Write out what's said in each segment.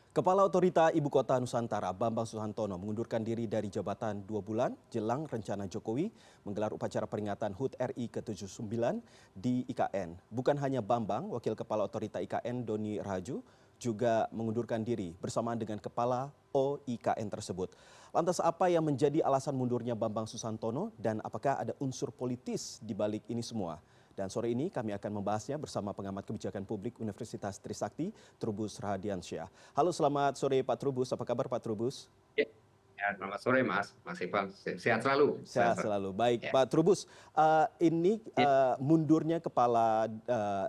Kepala Otorita Ibu Kota Nusantara Bambang Susantono mengundurkan diri dari jabatan 2 bulan jelang rencana Jokowi menggelar upacara peringatan HUT RI ke-79 di IKN. Bukan hanya Bambang, Wakil Kepala Otorita IKN Doni Raju juga mengundurkan diri bersamaan dengan Kepala OIKN tersebut. Lantas apa yang menjadi alasan mundurnya Bambang Susantono dan apakah ada unsur politis di balik ini semua? Dan sore ini kami akan membahasnya bersama pengamat kebijakan publik Universitas Trisakti, Trubus Rahadiansyah. Halo, selamat sore Pak Trubus. Apa kabar Pak Trubus? Ya, ya, selamat sore Mas Iqbal. Sehat selalu. Sehat selalu. Baik, Ya, Pak Trubus. Ini ya, mundurnya kepala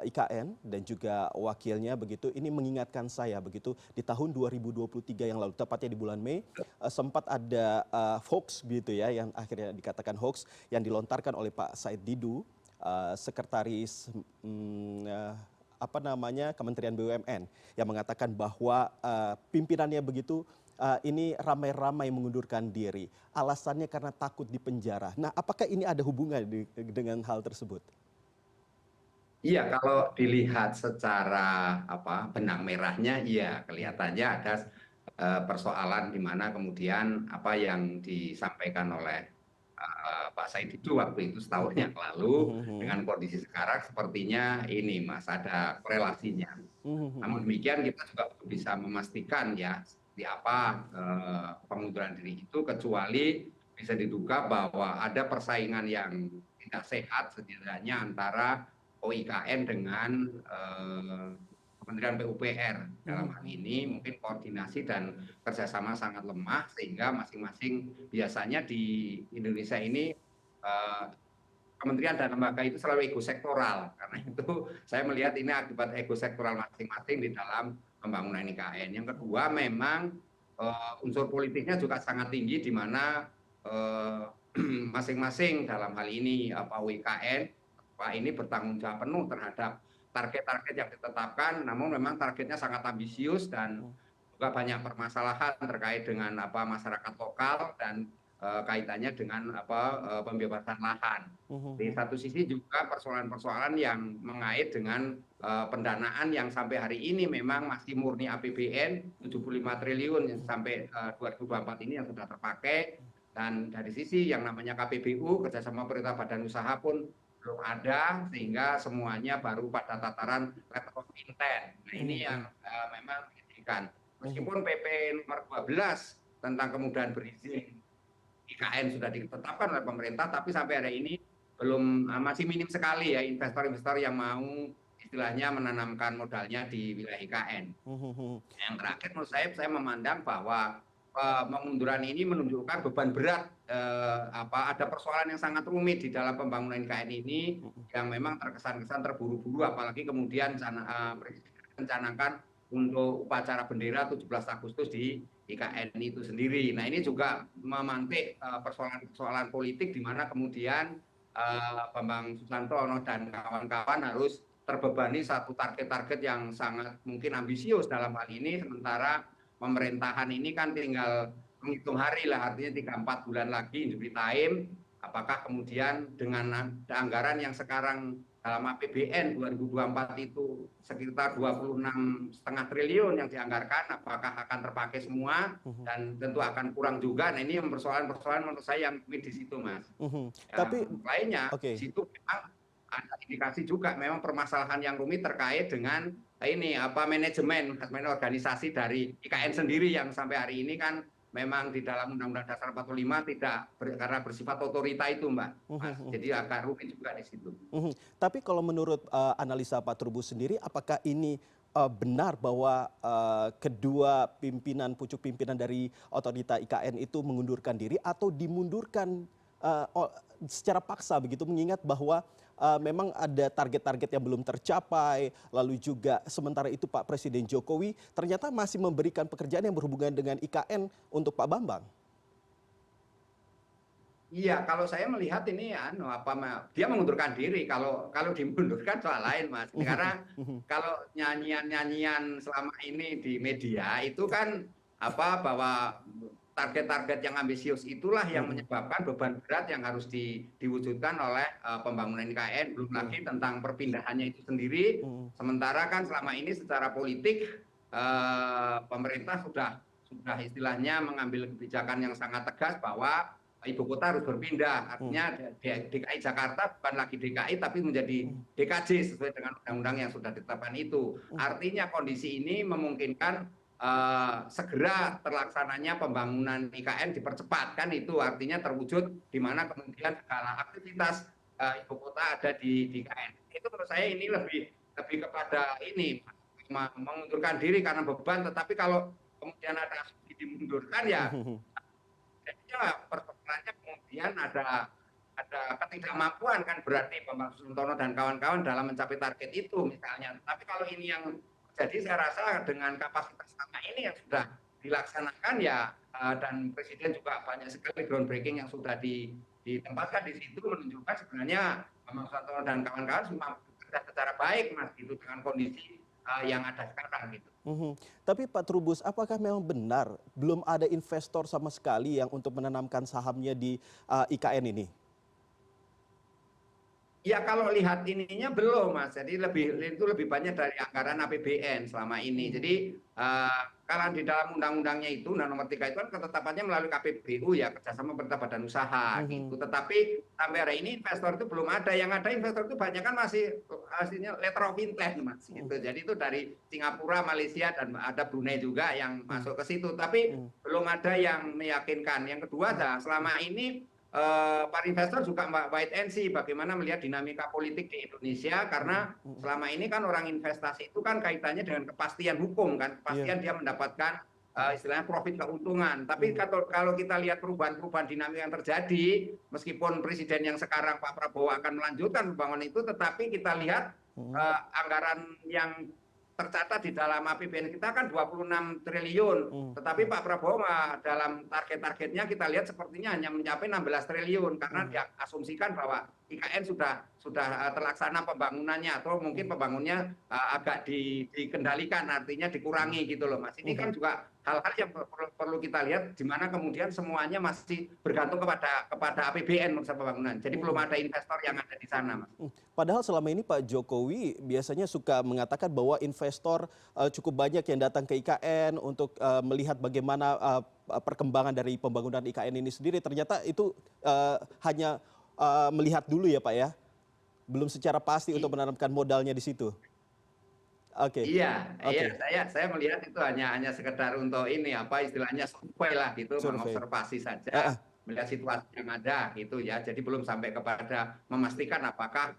IKN dan juga wakilnya begitu. Ini mengingatkan saya begitu di tahun 2023 yang lalu, tepatnya di bulan Mei, sempat ada hoax begitu ya, yang akhirnya dikatakan hoax yang dilontarkan oleh Pak Said Didu, sekretaris apa namanya Kementerian BUMN, yang mengatakan bahwa pimpinannya begitu ini ramai-ramai mengundurkan diri. Alasannya karena takut dipenjara. Nah, apakah ini ada hubungan dengan hal tersebut? iya, kalau dilihat secara benang merahnya, iya kelihatannya ada persoalan di mana kemudian apa yang disampaikan oleh Pak Said itu waktu itu setahun yang lalu dengan kondisi sekarang sepertinya ini Mas ada korelasinya. Namun demikian kita juga belum bisa memastikan ya seperti apa pengunduran diri itu kecuali bisa diduga bahwa ada persaingan yang tidak sehat setidaknya antara OIKN dengan Kementerian PUPR. Dalam hal ini mungkin koordinasi dan kerjasama sangat lemah sehingga masing-masing biasanya di Indonesia ini eh, kementerian dan lembaga itu selalu ego sektoral. Karena itu saya melihat ini akibat ego sektoral masing-masing di dalam pembangunan IKN. Yang kedua memang unsur politiknya juga sangat tinggi di mana masing-masing dalam hal ini UIKN Pak ini bertanggung jawab penuh terhadap target-target yang ditetapkan, namun memang targetnya sangat ambisius dan juga banyak permasalahan terkait dengan masyarakat lokal dan kaitannya dengan pembebasan lahan. Di satu sisi juga persoalan-persoalan yang mengait dengan pendanaan yang sampai hari ini memang masih murni APBN 75 triliun yang sampai 2024 ini yang sudah terpakai, dan dari sisi yang namanya KPBU kerjasama pemerintah badan usaha pun belum ada sehingga semuanya baru pada tataran letter of intent. Nah ini yang memang menyedihkan. Meskipun PP nomor 12 tentang kemudahan berizin IKN sudah ditetapkan oleh pemerintah, tapi sampai hari ini belum masih minim sekali ya investor-investor yang mau istilahnya menanamkan modalnya di wilayah IKN. Yang terakhir menurut saya memandang bahwa pengunduran ini menunjukkan beban berat ada persoalan yang sangat rumit di dalam pembangunan IKN ini yang memang terkesan-kesan terburu-buru, apalagi kemudian Presiden rencanakan untuk upacara bendera 17 Agustus di IKN itu sendiri. Nah ini juga memantik persoalan-persoalan politik di mana kemudian Bambang Susantono dan kawan-kawan harus terbebani satu target-target yang sangat mungkin ambisius dalam hal ini, sementara pemerintahan ini kan tinggal menghitung hari lah, artinya 3-4 bulan lagi injury time. Apakah kemudian dengan anggaran yang sekarang dalam APBN 2024 itu sekitar 26,5 triliun yang dianggarkan, apakah akan terpakai semua dan tentu akan kurang juga. Nah ini persoalan-persoalan menurut saya yang di situ Mas. Tapi, Lainnya di oke. situ memang ada indikasi juga memang permasalahan yang rumit terkait dengan ini manajemen organisasi dari IKN sendiri yang sampai hari ini kan memang di dalam Undang-Undang Dasar 45 tidak karena bersifat otorita itu Mbak Mas. Jadi agak rumit juga di situ. Tapi kalau menurut analisa Pak Trubus sendiri, apakah ini benar bahwa kedua pimpinan, pucuk pimpinan dari otorita IKN itu mengundurkan diri atau dimundurkan secara paksa begitu, mengingat bahwa memang ada target-target yang belum tercapai, lalu juga sementara itu Pak Presiden Jokowi ternyata masih memberikan pekerjaan yang berhubungan dengan IKN untuk Pak Bambang. Iya, kalau saya melihat ini dia mengundurkan diri. Kalau dimundurkan soal lain, Mas. Karena kalau nyanyian-nyanyian selama ini di media itu kan bahwa target-target yang ambisius itulah yang menyebabkan beban berat yang harus diwujudkan oleh pembangunan IKN. Belum lagi tentang perpindahannya itu sendiri. Sementara kan selama ini secara politik pemerintah sudah istilahnya mengambil kebijakan yang sangat tegas bahwa ibu kota harus berpindah. Artinya DKI Jakarta bukan lagi DKI tapi menjadi DKJ sesuai dengan undang-undang yang sudah ditetapkan itu. Artinya kondisi ini memungkinkan segera terlaksananya pembangunan IKN dipercepat, kan itu artinya terwujud di mana kemudian segala aktivitas ibu kota ada di IKN. Itu menurut saya ini lebih kepada ini mengundurkan diri karena beban, tetapi kalau kemudian ada asumsi dimundurkan ya jadinya persoalannya kemudian ada ketidakmampuan, kan berarti Bambang Susantono dan kawan-kawan dalam mencapai target itu misalnya. Tapi kalau ini yang jadi saya rasa dengan kapasitas sama ini yang sudah dilaksanakan ya dan Presiden juga banyak sekali groundbreaking yang sudah ditempatkan di situ menunjukkan sebenarnya Bambang Susantono dan kawan-kawan mampu bekerja secara baik Mas gitu dengan kondisi yang ada sekarang gitu. Tapi Pak Trubus, apakah memang benar belum ada investor sama sekali yang untuk menanamkan sahamnya di IKN ini? Ya kalau lihat ininya belum Mas, jadi itu lebih banyak dari anggaran APBN selama ini. Jadi kalau di dalam undang-undangnya itu, Undang Nomor 3 itu kan ketetapannya melalui KPBU ya, kerjasama pemerintah badan usaha gitu. Tetapi sampai hari ini investor itu belum ada. Yang ada investor itu banyak kan masih hasilnya letter of intent Mas gitu. Jadi itu dari Singapura, Malaysia dan ada Brunei juga yang masuk ke situ. Tapi belum ada yang meyakinkan. Yang kedua selama ini para investor juga wait and see bagaimana melihat dinamika politik di Indonesia, karena selama ini kan orang investasi itu kan kaitannya dengan kepastian hukum kan, kepastian dia mendapatkan istilahnya profit keuntungan. Tapi kalau kita lihat perubahan-perubahan dinamika yang terjadi, meskipun presiden yang sekarang Pak Prabowo akan melanjutkan pembangunan itu, tetapi kita lihat anggaran yang tercatat di dalam APBN kita kan 26 triliun. Tetapi Pak Prabowo dalam target-targetnya kita lihat sepertinya hanya mencapai 16 triliun karena diasumsikan bahwa IKN sudah terlaksana pembangunannya atau mungkin pembangunnya agak dikendalikan, artinya dikurangi gitu loh Mas. Ini kan juga hal-hal yang perlu kita lihat di mana kemudian semuanya masih bergantung kepada APBN masa pembangunan. Jadi belum ada investor yang ada di sana Mas. Padahal selama ini Pak Jokowi biasanya suka mengatakan bahwa investor cukup banyak yang datang ke IKN untuk melihat bagaimana perkembangan dari pembangunan IKN ini sendiri. Ternyata itu hanya melihat dulu ya Pak ya, belum secara pasti untuk menanamkan modalnya di situ. Oke. Iya, saya melihat itu hanya sekedar untuk ini apa istilahnya survei lah gitu, Survei. mengobservasi saja, melihat situasi yang ada gitu ya. Jadi belum sampai kepada memastikan apakah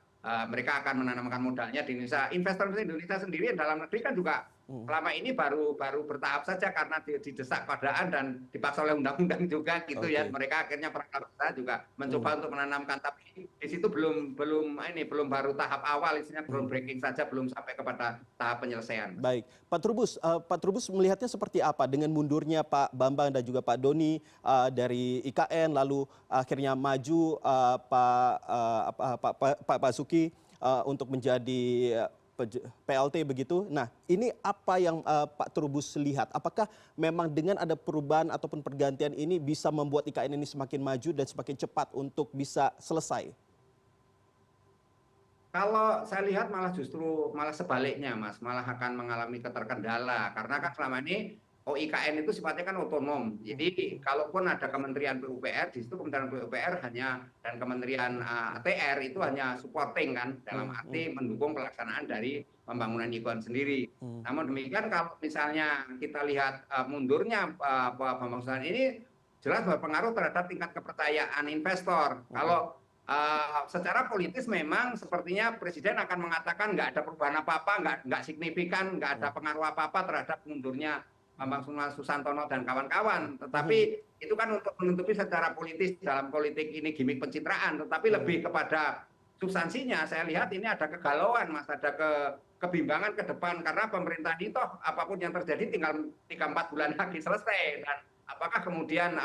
mereka akan menanamkan modalnya di Indonesia. Investor Indonesia sendiri dalam negeri kan juga selama ini baru bertahap saja karena didesak keadaan dan dipaksa oleh undang-undang juga gitu ya. Mereka akhirnya perkara juga mencoba untuk menanamkan, tapi di situ belum baru tahap awal, isinya groundbreaking saja, belum sampai kepada tahap penyelesaian. Baik, Pak Trubus melihatnya seperti apa dengan mundurnya Pak Bambang dan juga Pak Doni dari IKN, lalu akhirnya maju Pak Basuki untuk menjadi PLT begitu. Nah, ini apa yang Pak Trubus lihat? Apakah memang dengan ada perubahan ataupun pergantian ini bisa membuat IKN ini semakin maju dan semakin cepat untuk bisa selesai? Kalau saya lihat malah sebaliknya Mas, malah akan mengalami keterkendala karena kan selama ini IKN itu sifatnya kan otonom. Jadi kalaupun ada Kementerian PUPR, di situ Kementerian PUPR dan Kementerian ATR itu hanya supporting kan, dalam arti mendukung pelaksanaan dari pembangunan IKN sendiri. Namun demikian kalau misalnya kita lihat mundurnya Bambang Susantono ini jelas berpengaruh terhadap tingkat kepercayaan investor. Kalau secara politis memang sepertinya Presiden akan mengatakan nggak ada perubahan apa-apa, nggak signifikan, nggak ada pengaruh apa-apa terhadap mundurnya Bambang Susantono dan kawan-kawan. Tetapi itu kan untuk menutupi secara politis, dalam politik ini gimmick pencitraan, tetapi lebih kepada substansinya. Saya lihat ini ada kegalauan Mas, ada kebimbangan ke depan karena pemerintah ini toh apapun yang terjadi tinggal 3-4 bulan lagi selesai, dan apakah kemudian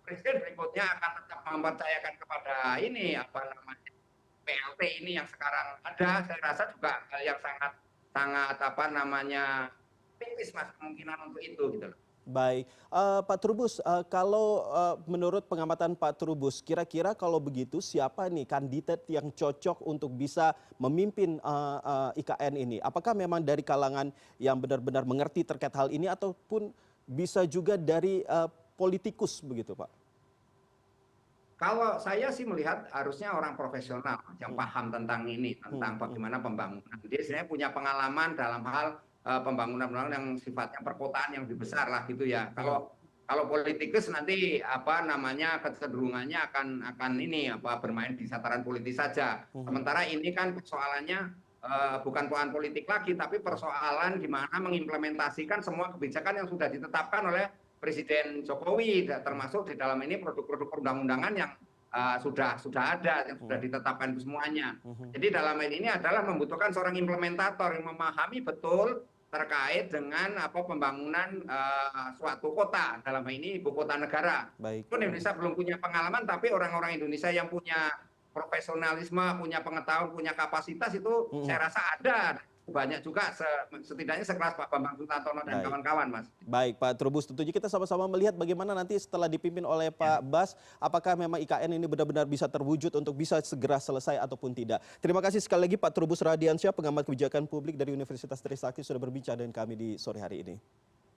Presiden berikutnya akan tetap mempercayakan kepada ini PLT ini yang sekarang ada. Saya rasa juga hal yang sangat tipis Mas kemungkinan untuk itu gitu loh. Baik, Pak Trubus, kalau menurut pengamatan Pak Trubus, kira-kira kalau begitu siapa nih kandidat yang cocok untuk bisa memimpin IKN ini? Apakah memang dari kalangan yang benar-benar mengerti terkait hal ini ataupun bisa juga dari politikus begitu, Pak? Kalau saya sih melihat harusnya orang profesional yang Hmm, paham tentang ini, hmm, tentang hmm, bagaimana pembangunan. Dia sebenarnya punya pengalaman dalam hal pembangunan yang sifatnya perkotaan yang lebih besar lah gitu ya. hmm, Kalau politikus nanti apa namanya kecenderungannya akan ini apa bermain di sataran politis saja. hmm, Sementara ini kan persoalannya bukan persoalan politik lagi, tapi persoalan gimana mengimplementasikan semua kebijakan yang sudah ditetapkan oleh Presiden Jokowi, termasuk di dalam ini produk-produk perundang-undangan yang sudah ada, yang sudah hmm, ditetapkan semuanya. hmm, Jadi dalam hal ini adalah membutuhkan seorang implementator yang memahami betul terkait dengan apa pembangunan suatu kota, dalam hal ini ibu kota negara. baik. Pun Indonesia belum punya pengalaman, tapi orang-orang Indonesia yang punya profesionalisme, punya pengetahuan, punya kapasitas itu Hmm, saya rasa ada banyak juga, setidaknya sekelas Pak Bambang Sutantono dan baik. kawan-kawan, Mas. Baik, Pak Trubus, tentunya kita sama-sama melihat bagaimana nanti setelah dipimpin oleh Ya. Pak Bas, apakah memang IKN ini benar-benar bisa terwujud untuk bisa segera selesai ataupun tidak. Terima kasih sekali lagi Pak Trubus Radiansyah, pengamat kebijakan publik dari Universitas Trisakti sudah berbincang dengan kami di sore hari ini.